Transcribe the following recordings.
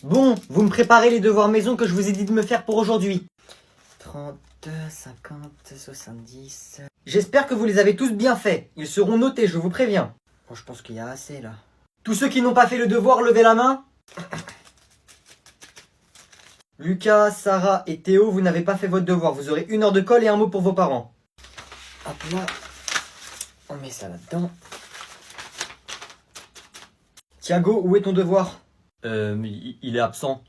Bon, vous me préparez les devoirs maison que je vous ai dit de me faire pour aujourd'hui. 30, 50, 70... J'espère que vous les avez tous bien faits. Ils seront notés, je vous préviens. Bon, je pense qu'il y a assez, là. Tous ceux qui n'ont pas fait le devoir, levez la main. Lucas, Sarah et Théo, vous n'avez pas fait votre devoir. Vous aurez 1 heure de colle et un mot pour vos parents. Hop là. On met ça là-dedans. Thiago, où est ton devoir? Il est absent.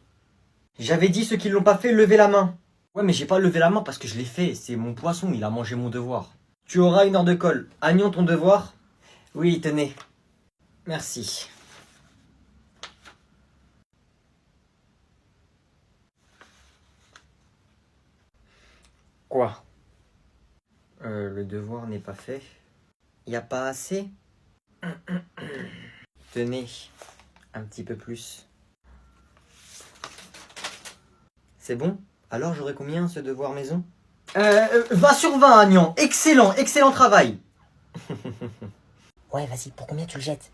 J'avais dit ceux qui l'ont pas fait, levez la main. Ouais, mais j'ai pas levé la main parce que je l'ai fait. C'est mon poisson, il a mangé mon devoir. Tu auras 1 heure de colle. Agnon, ton devoir? Oui, tenez. Merci. Quoi? Le devoir n'est pas fait. Y a pas assez? Tenez, un petit peu plus. C'est bon? Alors j'aurai combien ce devoir maison? 20 sur 20, Agnon. Excellent, excellent travail. Ouais, vas-y, pour combien tu le jettes?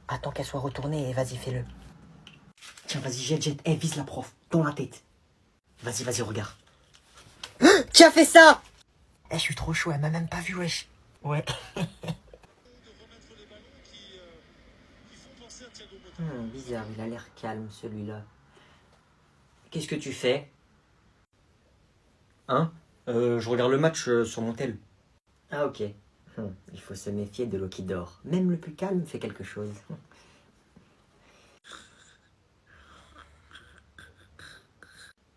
Attends qu'elle soit retournée et vas-y, fais-le. Tiens, vas-y, jette. Eh, vise la prof, dans la tête. Vas-y, regarde. Qui a fait ça? Eh, je suis trop chaud, elle m'a même pas vu, wesh. Ouais. Bizarre, il a l'air calme, celui-là. Qu'est-ce que tu fais? Hein? Je regarde le match sur mon tel. Ah, ok. Il faut se méfier de l'eau qui dort. Même le plus calme fait quelque chose.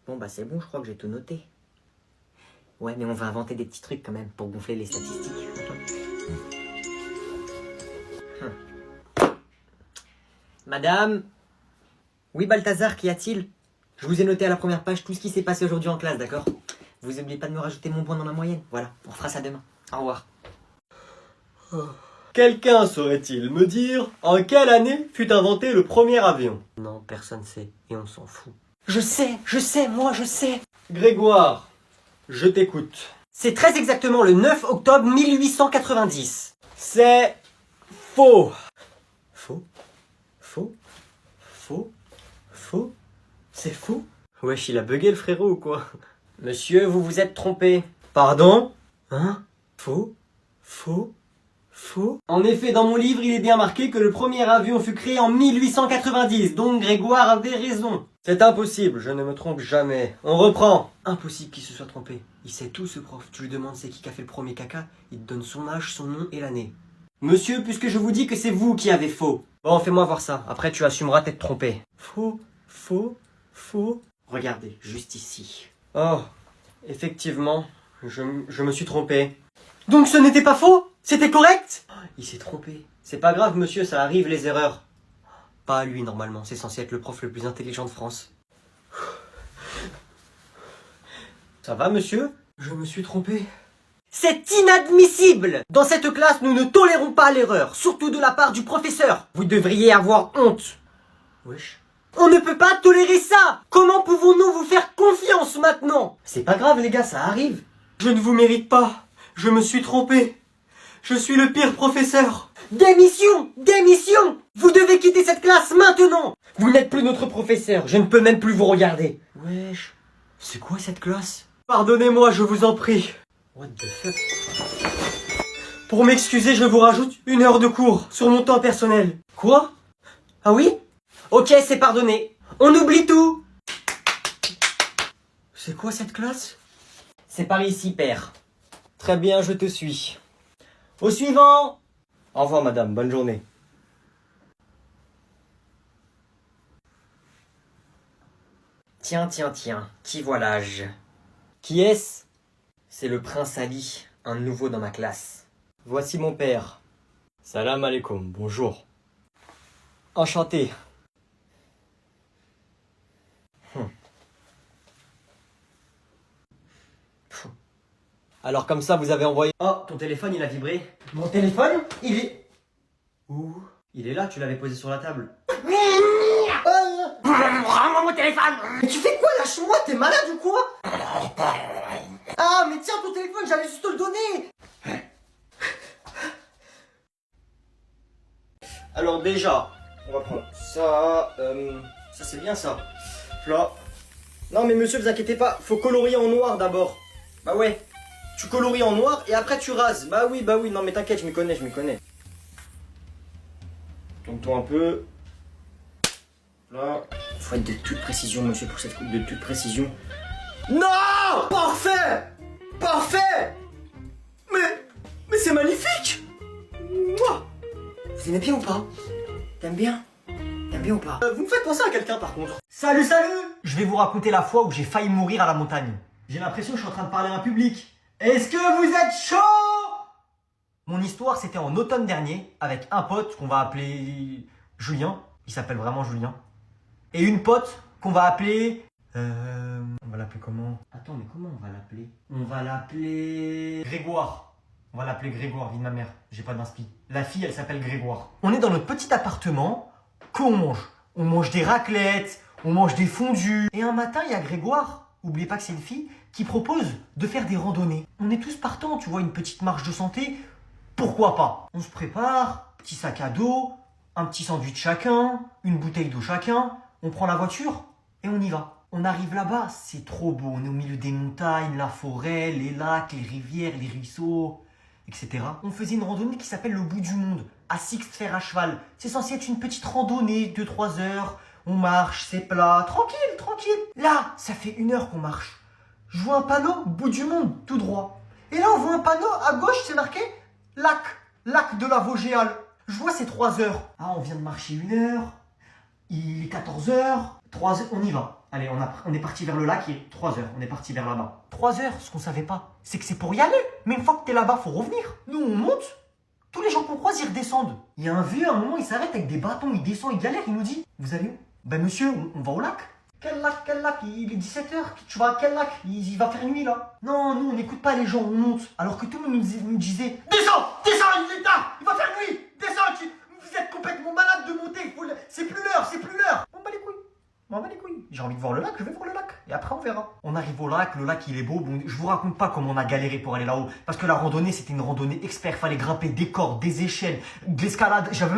Bon, bah c'est bon, je crois que j'ai tout noté. Ouais, mais on va inventer des petits trucs quand même pour gonfler les statistiques. Madame? Oui, Balthazar, qu'y a-t-il? Je vous ai noté à la première page tout ce qui s'est passé aujourd'hui en classe, d'accord? Vous n'oubliez pas de me rajouter mon point dans ma moyenne. Voilà, on fera ça demain. Au revoir. Quelqu'un saurait-il me dire en quelle année fut inventé le premier avion? Non, personne sait, et on s'en fout. Je sais, moi, je sais. Grégoire, je t'écoute. C'est très exactement le 9 octobre 1890. C'est faux. Faux? C'est faux? Wesh, il a bugué le frérot ou quoi? Monsieur, vous vous êtes trompé. Pardon? Hein? Faux? En effet, dans mon livre, il est bien marqué que le premier avion fut créé en 1890, donc Grégoire avait raison. C'est impossible, je ne me trompe jamais. On reprend. Impossible qu'il se soit trompé. Il sait tout, ce prof. Tu lui demandes c'est qui a fait le premier caca, il te donne son âge, son nom et l'année. Monsieur, puisque je vous dis que c'est vous qui avez faux. Bon, fais-moi voir ça. Après, tu assumeras t'être trompé. Faux. Regardez, juste ici. Oh, effectivement, je me suis trompé. Donc ce n'était pas faux? C'était correct? Il s'est trompé. C'est pas grave, monsieur, ça arrive les erreurs. Pas à lui, normalement. C'est censé être le prof le plus intelligent de France. Ça va, monsieur? Je me suis trompé. C'est inadmissible! Dans cette classe, nous ne tolérons pas l'erreur, surtout de la part du professeur. Vous devriez avoir honte. Wesh. On ne peut pas tolérer ça! Comment pouvons-nous vous faire confiance maintenant? C'est pas grave, les gars, ça arrive. Je ne vous mérite pas. Je me suis trompé. Je suis le pire professeur. Démission! Vous devez quitter cette classe maintenant! Vous n'êtes plus notre professeur, je ne peux même plus vous regarder. Wesh. C'est quoi cette classe? Pardonnez-moi, je vous en prie. What the fuck? Pour m'excuser, je vous rajoute 1 heure de cours sur mon temps personnel. Quoi? Ah oui? Ok, c'est pardonné. On oublie tout. C'est quoi cette classe? C'est par ici, père. Très bien, je te suis. Au suivant. Au revoir, madame. Bonne journée. Tiens, qui voilà-je? Qui est-ce? C'est le prince Ali, un nouveau dans ma classe. Voici mon père. Salam alaikum. Bonjour. Enchanté. Alors comme ça, vous avez envoyé... Oh, ton téléphone, il a vibré. Mon téléphone? Il est... Où? Il est là, tu l'avais posé sur la table. Rends-moi mon téléphone. Mais tu fais quoi? Lâche-moi, t'es malade ou quoi? Ah, mais tiens, ton téléphone, j'allais juste te le donner. Alors déjà, On va prendre ça. Ça c'est bien ça. Là. Non mais monsieur, vous inquiétez pas, faut colorier en noir d'abord. Bah ouais. Tu colories en noir et après tu rases. Bah oui, non mais t'inquiète, je m'y connais. Tourne-toi un peu. Là. Faut être de toute précision, monsieur, pour cette coupe, de toute précision. Non! Parfait! Mais c'est magnifique! Mouah. Vous aimez bien ou pas? T'aimes bien ou pas? Vous me faites penser à quelqu'un par contre. Salut! Je vais vous raconter la fois où j'ai failli mourir à la montagne. J'ai l'impression que je suis en train de parler à un public. Est-ce que vous êtes chaud? Mon histoire, c'était en automne dernier, avec un pote qu'on va appeler Julien. Il s'appelle vraiment Julien. Et une pote qu'on va appeler... On va l'appeler comment? Attends, mais comment on va l'appeler? On va l'appeler... Grégoire. On va l'appeler Grégoire, vie de ma mère. J'ai pas d'inspi. La fille, elle s'appelle Grégoire. On est dans notre petit appartement. Qu'on mange? On mange des raclettes, on mange des fondus. Et un matin, il y a Grégoire, oubliez pas que c'est une fille, qui propose de faire des randonnées. On est tous partants, tu vois, une petite marche de santé. Pourquoi pas? On se prépare, petit sac à dos, un petit sandwich chacun, une bouteille d'eau chacun. On prend la voiture et on y va. On arrive là-bas, c'est trop beau. On est au milieu des montagnes, la forêt, les lacs, les rivières, les ruisseaux, etc. On faisait une randonnée qui s'appelle le bout du monde, à Sixte Fer à cheval. C'est censé être une petite randonnée, 2-3 heures. On marche, c'est plat, tranquille. Là, ça fait 1 heure qu'on marche. Je vois un panneau, bout du monde, tout droit. Et là, on voit un panneau, à gauche, c'est marqué lac de la Vosgéale. Je vois, c'est 3 heures. Ah, on vient de marcher 1 heure. Il est 14 heures. 3 heures, on y va. Allez, on est parti vers le lac, il est 3 heures. On est parti vers là-bas. 3 heures, ce qu'on savait pas, c'est que c'est pour y aller. Mais une fois que t'es là-bas, faut revenir. Nous, on monte. Tous les gens qu'on croise, ils redescendent. Il y a un vieux, à un moment, il s'arrête avec des bâtons, il descend, il galère, il nous dit, vous allez où? Ben monsieur, on va au lac. Quel lac? Il est 17h, tu vas à quel lac? Il va faire nuit là. Non, nous on n'écoute pas les gens, on monte. Alors que tout le monde nous disait, descends, il est tard, il va faire nuit, descends, vous êtes complètement malade de monter, c'est plus l'heure. On bat les couilles. J'ai envie de voir le lac, je vais voir le lac. Et après on verra. On arrive au lac, le lac il est beau. Bon, je vous raconte pas comment on a galéré pour aller là-haut. Parce que la randonnée c'était une randonnée expert. Fallait grimper des cordes, des échelles, de l'escalade. J'avais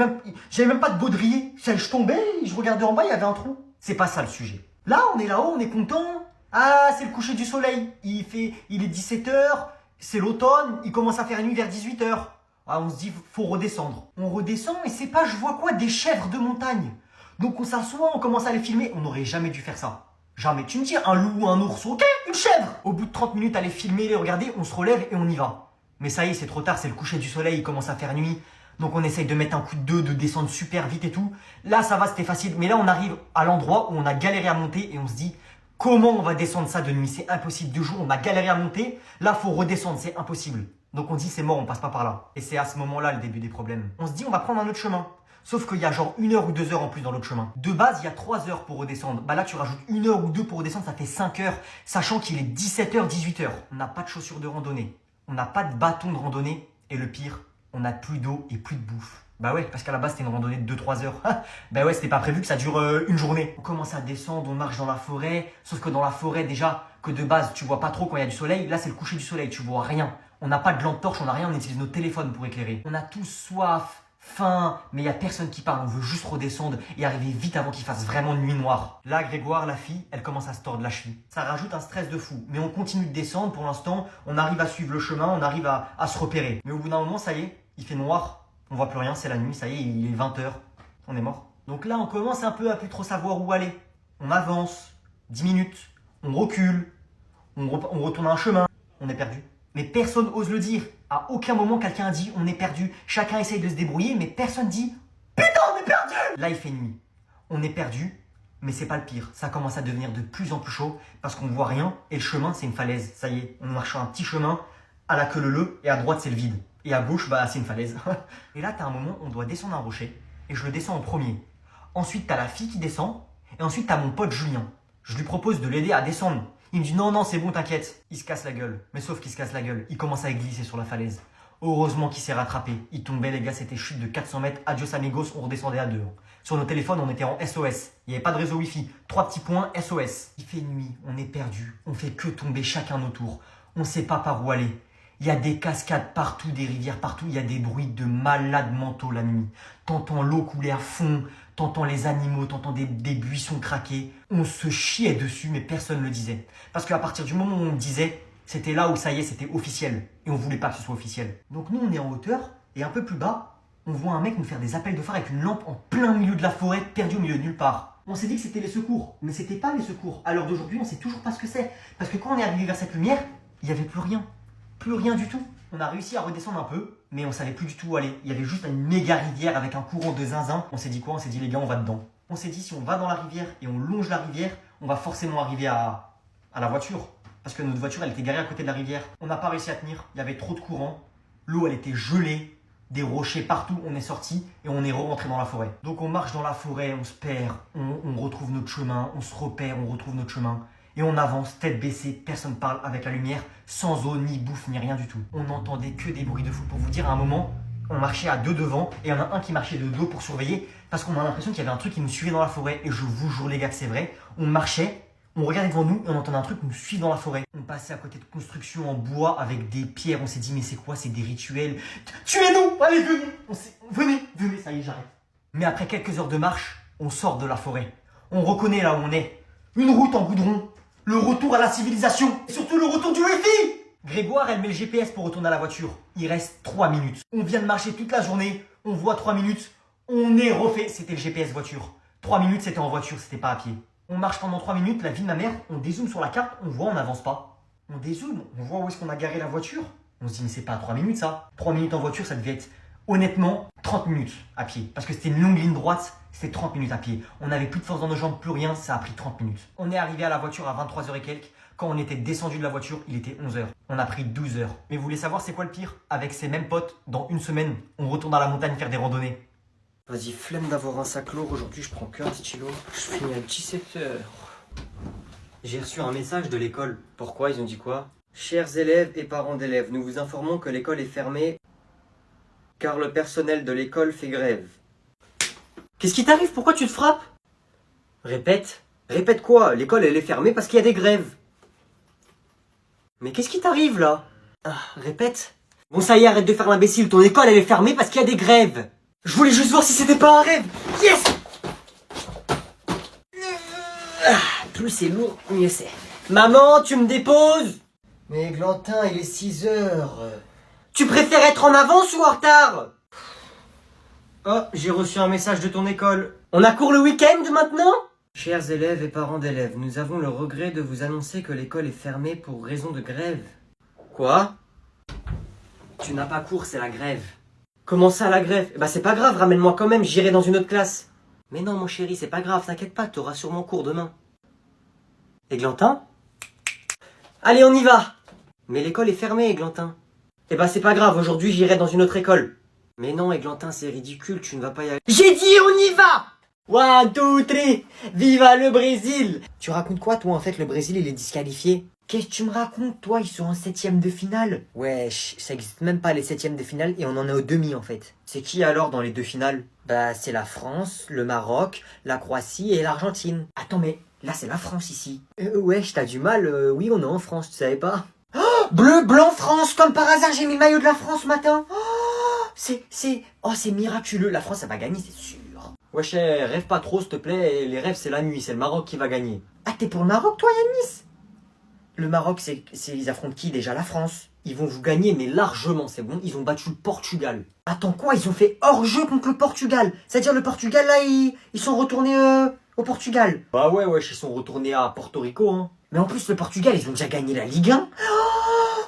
même pas de baudrier. Je tombais, je regardais en bas, il y avait un trou. C'est pas ça le sujet. Là, on est là-haut, on est content. Ah, c'est le coucher du soleil. Il est 17h, c'est l'automne, il commence à faire nuit vers 18h. Ah, on se dit, faut redescendre. On redescend et c'est pas, je vois quoi, des chèvres de montagne. Donc on s'assoit, on commence à les filmer. On n'aurait jamais dû faire ça. Jamais. Tu me dis, un loup, un ours, ok, une chèvre. Au bout de 30 minutes, à les filmer, les regarder, on se relève et on y va. Mais ça y est, c'est trop tard, c'est le coucher du soleil, il commence à faire nuit. Donc on essaye de mettre un coup de 2, de descendre super vite et tout. Là ça va, c'était facile. Mais là on arrive à l'endroit où on a galéré à monter et on se dit comment on va descendre ça de nuit? C'est impossible. 2 jours on a galéré à monter. Là faut redescendre, c'est impossible. Donc on dit c'est mort, on passe pas par là. Et c'est à ce moment-là le début des problèmes. On se dit on va prendre un autre chemin. Sauf qu'il y a genre 1 heure ou 2 heures en plus dans l'autre chemin. De base il y a 3 heures pour redescendre. Bah là tu rajoutes 1 heure ou 2 pour redescendre, ça fait 5 heures. Sachant qu'il est 17h, 18h. On n'a pas de chaussures de randonnée. On n'a pas de bâton de randonnée. Et le pire, on n'a plus d'eau et plus de bouffe. Bah ouais, parce qu'à la base c'était une randonnée de 2-3 heures. Bah ouais, c'était pas prévu que ça dure 1 journée. On commence à descendre, on marche dans la forêt. Sauf que dans la forêt déjà, que de base tu vois pas trop quand il y a du soleil. Là c'est le coucher du soleil, tu vois rien. On n'a pas de lampe torche, on n'a rien, on utilise nos téléphones pour éclairer. On a tous soif, faim, mais il y a personne qui parle. On veut juste redescendre et arriver vite avant qu'il fasse vraiment nuit noire. Là Grégoire, la fille, elle commence à se tordre la cheville. Ça rajoute un stress de fou. Mais on continue de descendre pour l'instant. On arrive à suivre le chemin, on arrive à se repérer. Mais au bout d'un moment, ça y est, il fait noir. On voit plus rien, c'est la nuit, ça y est, il est 20h. On est mort. Donc là, on commence un peu à plus trop savoir où aller. On avance, 10 minutes, on recule, on retourne un chemin, on est perdu. Mais personne ose le dire. À aucun moment, quelqu'un a dit on est perdu. Chacun essaye de se débrouiller, mais personne dit putain, on est perdu. Là, il fait nuit. On est perdu, mais c'est pas le pire. Ça commence à devenir de plus en plus chaud parce qu'on voit rien et le chemin, c'est une falaise. Ça y est, on marche sur un petit chemin à la queue leu et à droite, c'est le vide. Et à gauche, bah, c'est une falaise. Et là, t'as un moment, on doit descendre un rocher. Et je le descends en premier. Ensuite, t'as la fille qui descend. Et ensuite, t'as mon pote Julien. Je lui propose de l'aider à descendre. Il me dit non, c'est bon, t'inquiète. Il se casse la gueule. Mais sauf qu'il se casse la gueule. Il commence à glisser sur la falaise. Heureusement qu'il s'est rattrapé. Il tombait, les gars, c'était chute de 400 mètres. Adios amigos, on redescendait à 2. Sur nos téléphones, on était en SOS. Il n'y avait pas de réseau Wi-Fi. 3 petits points, SOS. Il fait nuit, on est perdu. On fait que tomber chacun nos tours. On sait pas par où aller. Il y a des cascades partout, des rivières partout. Il y a des bruits de malades mentaux la nuit. T'entends l'eau couler à fond, t'entends les animaux, t'entends des buissons craquer. On se chiait dessus, mais personne ne le disait. Parce qu'à partir du moment où on le disait, c'était là où ça y est, c'était officiel. Et on voulait pas que ce soit officiel. Donc nous, on est en hauteur, et un peu plus bas, on voit un mec nous faire des appels de phare avec une lampe en plein milieu de la forêt, perdu au milieu de nulle part. On s'est dit que c'était les secours, mais c'était pas les secours. À l'heure d'aujourd'hui, on sait toujours pas ce que c'est. Parce que quand on est arrivé vers cette lumière, il y avait plus rien. Plus rien du tout. On a réussi à redescendre un peu, mais on savait plus du tout où aller. Il y avait juste une méga rivière avec un courant de zinzin. On s'est dit quoi? On s'est dit les gars, on va dedans. On s'est dit si on va dans la rivière et on longe la rivière, on va forcément arriver à la voiture. Parce que notre voiture, elle était garée à côté de la rivière. On n'a pas réussi à tenir, il y avait trop de courant. L'eau, elle était gelée, des rochers partout. On est sorti et on est rentré dans la forêt. Donc on marche dans la forêt, on se perd, on retrouve notre chemin, on se repère, on retrouve notre chemin. Et on avance, tête baissée, personne parle avec la lumière, sans eau, ni bouffe, ni rien du tout. On n'entendait que des bruits de fou. Pour vous dire, à un moment, on marchait à deux devant, et il y en a un qui marchait de dos pour surveiller, parce qu'on a l'impression qu'il y avait un truc qui nous suivait dans la forêt. Et je vous jure les gars que c'est vrai, on marchait, on regardait devant nous, et on entendait un truc nous suivre dans la forêt. On passait à côté de constructions en bois avec des pierres, on s'est dit mais c'est quoi, c'est des rituels. Tuez-nous, allez venez, venez, ça y est j'arrête. Mais après quelques heures de marche, on sort de la forêt. On reconnaît là où on est. Une route en goudron. Le retour à la civilisation. Et surtout le retour du Wi-Fi. Grégoire, elle met le GPS pour retourner à la voiture. Il reste 3 minutes. On vient de marcher toute la journée. On voit 3 minutes. On est refait. C'était le GPS voiture. 3 minutes, c'était en voiture, c'était pas à pied. On marche pendant 3 minutes, la vie de ma mère. On dézoome sur la carte, on voit, on n'avance pas. On dézoome, on voit où est-ce qu'on a garé la voiture. On se dit, mais c'est pas 3 minutes ça. 3 minutes en voiture, ça devait être honnêtement 30 minutes à pied. Parce que c'était une longue ligne droite. C'était 30 minutes à pied. On n'avait plus de force dans nos jambes, plus rien, ça a pris 30 minutes. On est arrivé à la voiture à 23h et quelques. Quand on était descendu de la voiture, il était 11h. On a pris 12 heures. Mais vous voulez savoir c'est quoi le pire? Avec ces mêmes potes, dans une semaine, on retourne à la montagne faire des randonnées. Vas-y, flemme d'avoir un sac lourd. Aujourd'hui, je prends qu'un stylo. Je finis à 17h. J'ai reçu un message de l'école. Pourquoi? Ils ont dit quoi? Chers élèves et parents d'élèves, nous vous informons que l'école est fermée car le personnel de l'école fait grève. Qu'est-ce qui t'arrive? Pourquoi tu te frappes? Répète. Répète quoi? L'école, elle est fermée parce qu'il y a des grèves. Mais qu'est-ce qui t'arrive là? Répète. Bon ça y est, arrête de faire l'imbécile. Ton école elle est fermée parce qu'il y a des grèves. Je voulais juste voir si c'était pas un rêve. Yes! Plus c'est lourd, mieux c'est. Maman, tu me déposes? Mais Glantin, il est 6h. Tu préfères être en avance ou en retard? Oh, j'ai reçu un message de ton école. On a cours le week-end maintenant? Chers élèves et parents d'élèves, nous avons le regret de vous annoncer que l'école est fermée pour raison de grève. Quoi? Tu n'as pas cours, c'est la grève. Comment ça la grève? Bah c'est pas grave, ramène-moi quand même, j'irai dans une autre classe. Mais non mon chéri, c'est pas grave, t'inquiète pas, t'auras sûrement cours demain. Églantin? Allez, on y va! Mais l'école est fermée, Églantin. Eh bah c'est pas grave, aujourd'hui j'irai dans une autre école. Mais non, Églantin, c'est ridicule, tu ne vas pas y aller. J'ai dit on y va! 1, 2, 3, viva le Brésil! Tu racontes quoi, toi? En fait, le Brésil, il est disqualifié. Qu'est-ce que tu me racontes, toi? Ils sont en 7ème de finale. Wesh, ça existe même pas les 7ème de finale et on en est au demi, en fait. C'est qui alors dans les deux finales? Bah, c'est la France, le Maroc, la Croatie et l'Argentine. Attends, mais là, c'est la France, ici. Wesh, t'as du mal. Oui, on est en France, tu savais pas? Oh, bleu, blanc, France! Comme par hasard, j'ai mis le maillot de la France ce matin. Oh, c'est miraculeux. La France, elle va gagner, c'est sûr. Wesh, rêve pas trop, s'il te plaît. Les rêves, c'est la nuit. C'est le Maroc qui va gagner. Ah, t'es pour le Maroc, toi, Yanis? Le Maroc, ils affrontent qui déjà? La France. Ils vont vous gagner, mais largement, c'est bon. Ils ont battu le Portugal. Attends, quoi? Ils ont fait hors-jeu contre le Portugal. C'est-à-dire le Portugal, là, ils sont retournés au Portugal. Bah ouais, wesh, ils sont retournés à Porto Rico, hein. Mais en plus, le Portugal, ils ont déjà gagné la Ligue 1. Oh,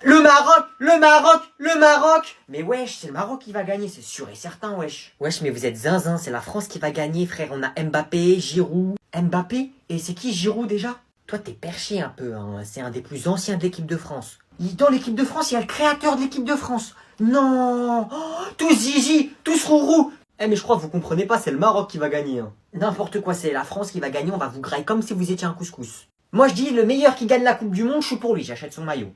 le Maroc! Le Maroc! Le Maroc! Mais wesh, c'est le Maroc qui va gagner, c'est sûr et certain, wesh. Wesh, mais vous êtes zinzin, c'est la France qui va gagner, frère. On a Mbappé, Giroud. Mbappé? Et c'est qui Giroud déjà? Toi, t'es perché un peu, hein. C'est un des plus anciens de l'équipe de France. Dans l'équipe de France, il y a le créateur de l'équipe de France. Non! Oh, tous Zizi, tous Rourou. Eh mais je crois que vous comprenez pas, c'est le Maroc qui va gagner. Hein. N'importe quoi, c'est la France qui va gagner, on va vous grailler comme si vous étiez un couscous. Moi je dis, le meilleur qui gagne la Coupe du Monde, je suis pour lui, j'achète son maillot.